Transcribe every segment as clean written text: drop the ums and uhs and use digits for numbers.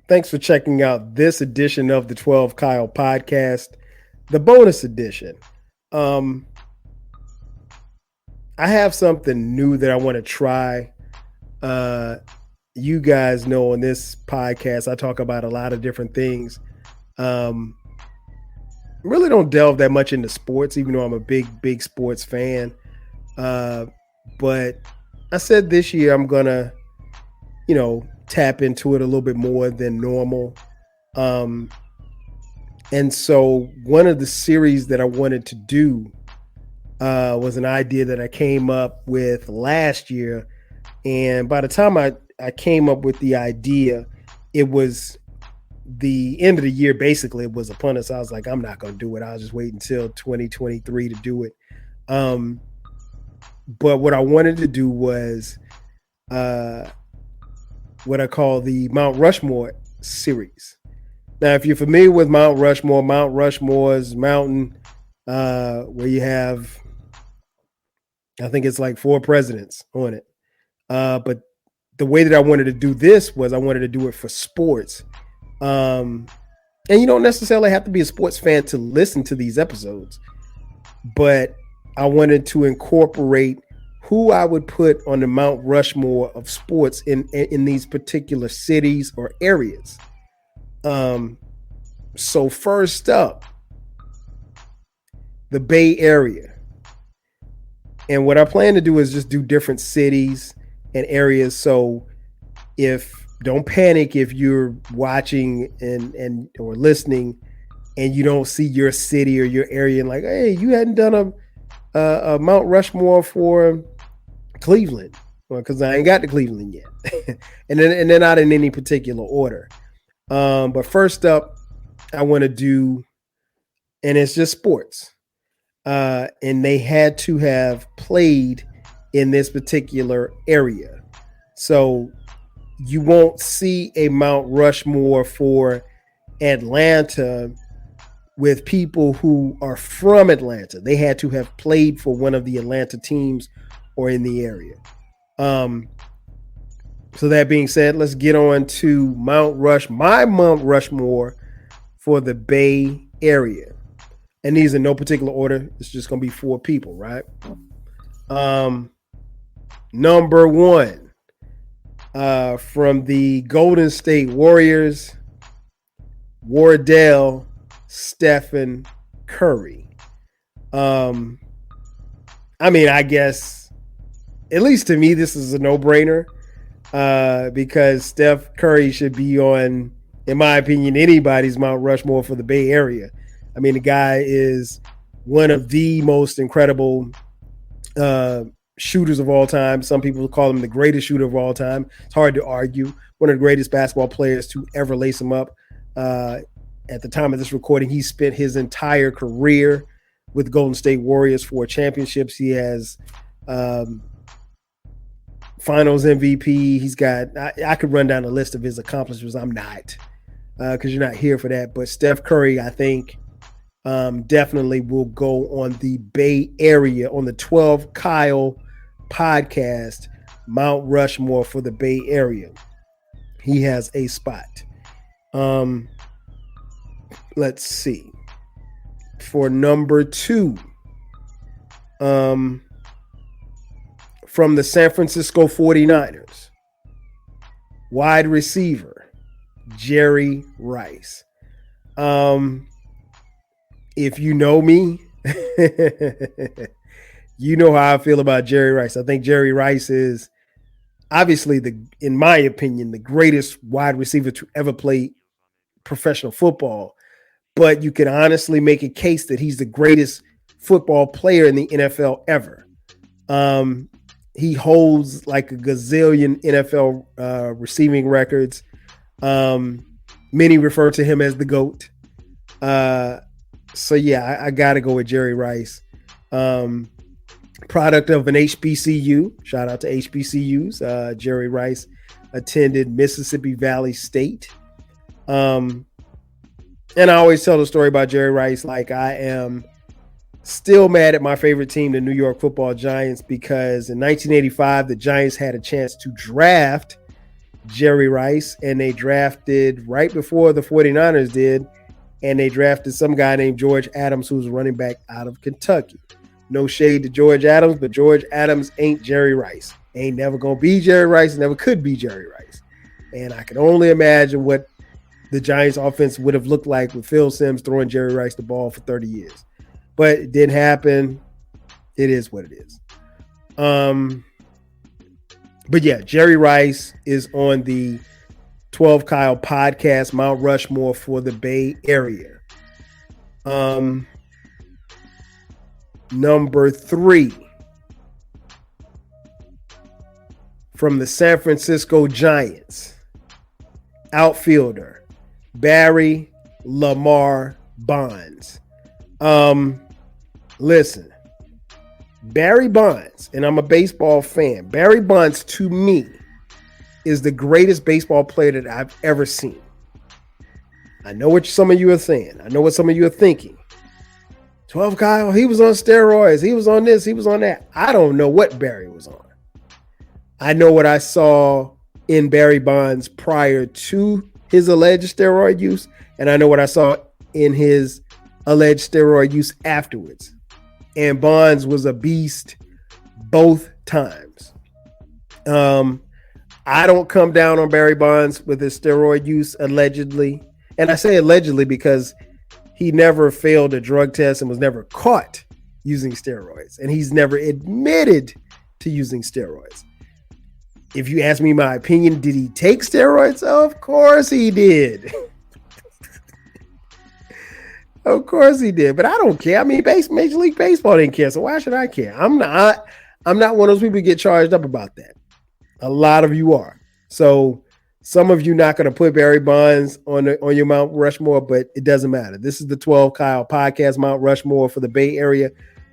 Thanks for checking out this edition of the 12 Kyle podcast, the bonus edition. Um, I have something new that I want to try. Uh, you guys know on this podcast, I talk about a lot of different things. Um, really don't delve that much into sports, even though I'm a big sports fan. Uh, but I said this year I'm gonna, tap into it a little bit more than normal. Um, and so one of the series that I wanted to do was an idea that I came up with last year. And by the time I came up with the idea, it was the end of the year. Basically, it was upon us. I was like, I'm not going to do it. I'll just wait until 2023 to do it. But what I wanted to do was what I call the Mount Rushmore series. Now, if you're familiar with Mount Rushmore is a mountain where you have, I think it's like 4 presidents on it. But the way that I wanted to do this was I wanted to do it for sports. And you don't necessarily have to be a sports fan to listen to these episodes. But I wanted to incorporate who I would put on the Mount Rushmore of sports in these particular cities or areas. So first up, the Bay Area. And what I plan to do is just do different cities and areas. So don't panic if you're watching and or listening and you don't see your city or your area and like, hey, you hadn't done a Mount Rushmore for Cleveland. Well, because I ain't got to Cleveland yet. and they're not in any particular order. But first up, I want to do, and it's just sports. And they had to have played in this particular area. So you won't see a Mount Rushmore for Atlanta with people who are from Atlanta. They had to have played for one of the Atlanta teams or in the area. So that being said, let's get on to my Mount Rushmore for the Bay Area. And these in no particular order. It's just going to be 4 people, right? Number 1, from the Golden State Warriors, Wardell Stephen Curry. I guess, at least to me, this is a no-brainer because Steph Curry should be on, in my opinion, anybody's Mount Rushmore for the Bay Area. I mean, the guy is one of the most incredible shooters of all time. Some people call him the greatest shooter of all time. It's hard to argue. One of the greatest basketball players to ever lace him up. At the time of this recording, he spent his entire career with the Golden State Warriors, 4 championships. He has finals MVP. He's got, I could run down a list of his accomplishments. I'm not, because you're not here for that. But Steph Curry, I think, definitely will go on the Bay Area on the 12 Kyle podcast, Mount Rushmore for the Bay Area. He has a spot. Let's see. For number 2, from the San Francisco 49ers, wide receiver, Jerry Rice. If you know me, you know how I feel about Jerry Rice. I think Jerry Rice is obviously, in my opinion, the greatest wide receiver to ever play professional football. But you can honestly make a case that he's the greatest football player in the NFL ever. He holds like a gazillion NFL receiving records. Many refer to him as the GOAT. So yeah, I got to go with Jerry Rice. Product of an HBCU. Shout out to HBCUs. Jerry Rice attended Mississippi Valley State. And I always tell the story about Jerry Rice. Like, I am still mad at my favorite team, the New York Football Giants, because in 1985, the Giants had a chance to draft Jerry Rice, and they drafted right before the 49ers did, and they drafted some guy named George Adams, who's running back out of Kentucky. No shade to George Adams, but George Adams ain't Jerry Rice. Ain't never going to be Jerry Rice, never could be Jerry Rice. And I can only imagine what the Giants offense would have looked like with Phil Simms throwing Jerry Rice the ball for 30 years. But it didn't happen. It is what it is. But yeah, Jerry Rice is on the 12 Kyle podcast, Mount Rushmore for the Bay Area. Number 3, from the San Francisco Giants, outfielder Barry Lamar Bonds. Listen, Barry Bonds, and I'm a baseball fan. Barry Bonds, to me, is the greatest baseball player that I've ever seen. I know what some of you are saying. I know what some of you are thinking. 12 Kyle, he was on steroids. He was on this. He was on that. I don't know what Barry was on. I know what I saw in Barry Bonds prior to his alleged steroid use, and I know what I saw in his alleged steroid use afterwards. And Bonds was a beast both times. I don't come down on Barry Bonds with his steroid use allegedly. And I say allegedly because he never failed a drug test and was never caught using steroids. And he's never admitted to using steroids. If you ask me my opinion, did he take steroids? Of course he did. Of course he did, but I don't care. I mean, Major League Baseball didn't care, so why should I care? I'm not one of those people who get charged up about that. A lot of you are. So some of you not going to put Barry Bonds on your Mount Rushmore, but it doesn't matter. This is the 12 Kyle podcast, Mount Rushmore for the Bay Area.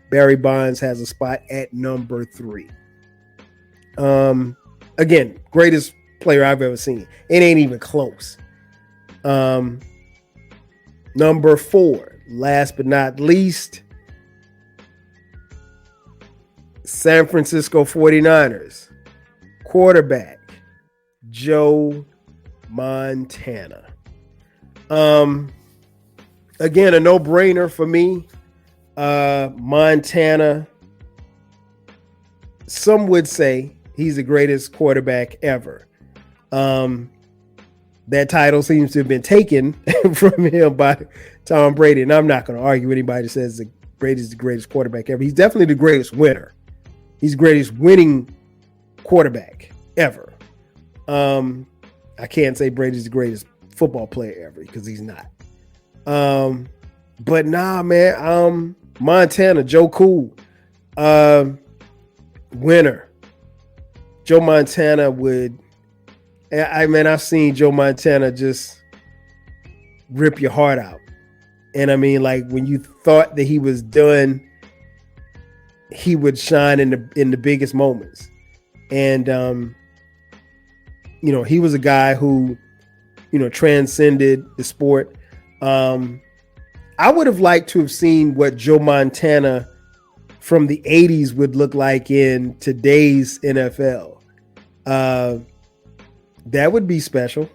Barry Bonds has a spot at number 3. Again, greatest player I've ever seen. It ain't even close. Number 4, last but not least, San Francisco 49ers quarterback Joe Montana. Again, a no-brainer for me. Montana, some would say he's the greatest quarterback ever. That title seems to have been taken from him by Tom Brady. And I'm not going to argue with anybody that says Brady's the greatest quarterback ever. He's definitely the greatest winner. He's the greatest winning quarterback ever. I can't say Brady's the greatest football player ever because he's not. But nah, man, Montana, Joe Cool, winner. Joe Montana would, I've seen Joe Montana just rip your heart out. And I mean, like when you thought that he was done, he would shine in the biggest moments. And, he was a guy who, transcended the sport. I would have liked to have seen what Joe Montana from the 80s would look like in today's NFL. That would be special.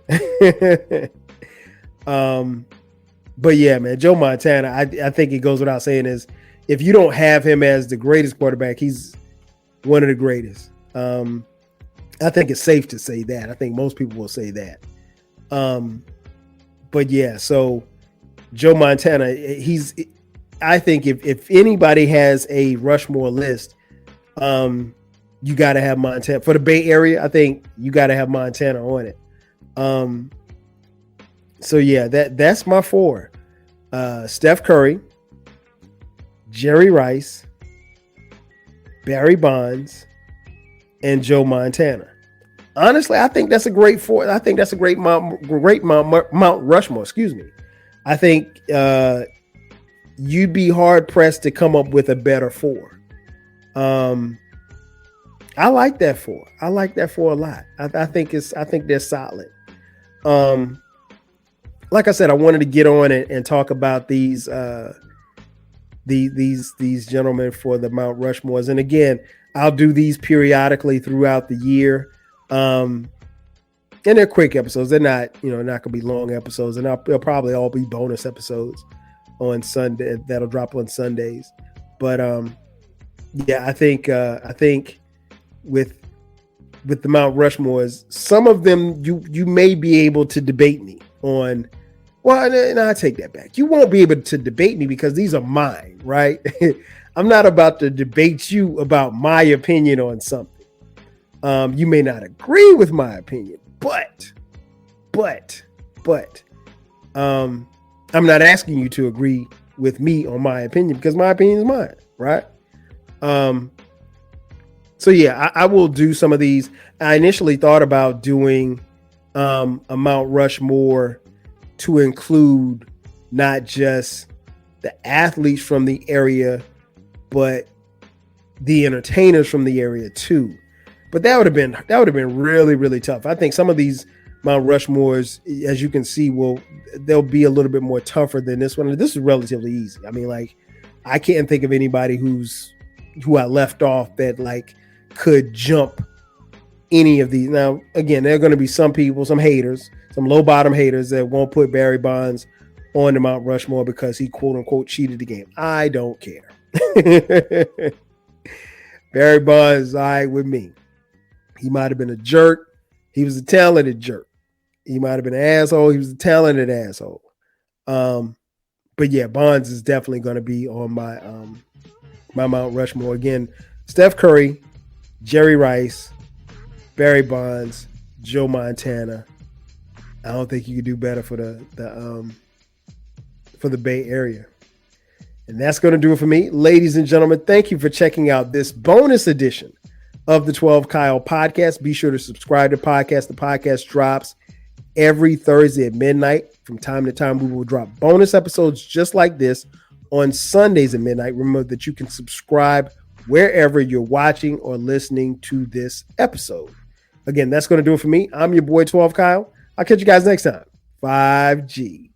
But yeah, man, Joe Montana, I think it goes without saying is if you don't have him as the greatest quarterback, he's one of the greatest. I think it's safe to say that. I think most people will say that. But yeah, so Joe Montana, I think if anybody has a Rushmore list, you got to have Montana. For the Bay Area, I think you got to have Montana on it. So yeah, that's my 4. Steph Curry, Jerry Rice, Barry Bonds, and Joe Montana. Honestly, I think that's a great 4. I think that's a great Mount Rushmore. Excuse me. I think you'd be hard pressed to come up with a better 4. I like that 4. I like that 4 a lot. I think they're solid. Like I said, I wanted to get on and talk about these gentlemen for the Mount Rushmores. And again, I'll do these periodically throughout the year. And they're quick episodes. They're not, not gonna be long episodes, and they'll probably all be bonus episodes on Sunday that'll drop on Sundays. But yeah, I think with the Mount Rushmores, some of them you may be able to debate me on. Well, no, I take that back. You won't be able to debate me because these are mine, right? I'm not about to debate you about my opinion on something. You may not agree with my opinion, but I'm not asking you to agree with me on my opinion because my opinion is mine, right? So yeah, I will do some of these. I initially thought about doing a Mount Rushmore to include not just the athletes from the area, but the entertainers from the area too. But that would have been really, really tough. I think some of these Mount Rushmores, as you can see, they'll be a little bit more tougher than this one. This is relatively easy. I mean, like, I can't think of anybody who I left off that like could jump any of these. Now, again, there are going to be some people, some haters, some low bottom haters that won't put Barry Bonds on the Mount Rushmore because he quote unquote cheated the game. I don't care. Barry Bonds is all right with me. He might have been a jerk. He was a talented jerk. He might have been an asshole. He was a talented asshole. But yeah, Bonds is definitely going to be on my my Mount Rushmore. Again, Steph Curry, Jerry Rice, Barry Bonds, Joe Montana. I don't think you could do better for the Bay Area. And that's going to do it for me. Ladies and gentlemen, thank you for checking out this bonus edition of the 12 Kyle podcast. Be sure to subscribe to the podcast. The podcast drops every Thursday at midnight. From time to time, we will drop bonus episodes just like this on Sundays at midnight. Remember that you can subscribe wherever you're watching or listening to this episode. Again, that's going to do it for me. I'm your boy 12 Kyle. I'll catch you guys next time. 5G.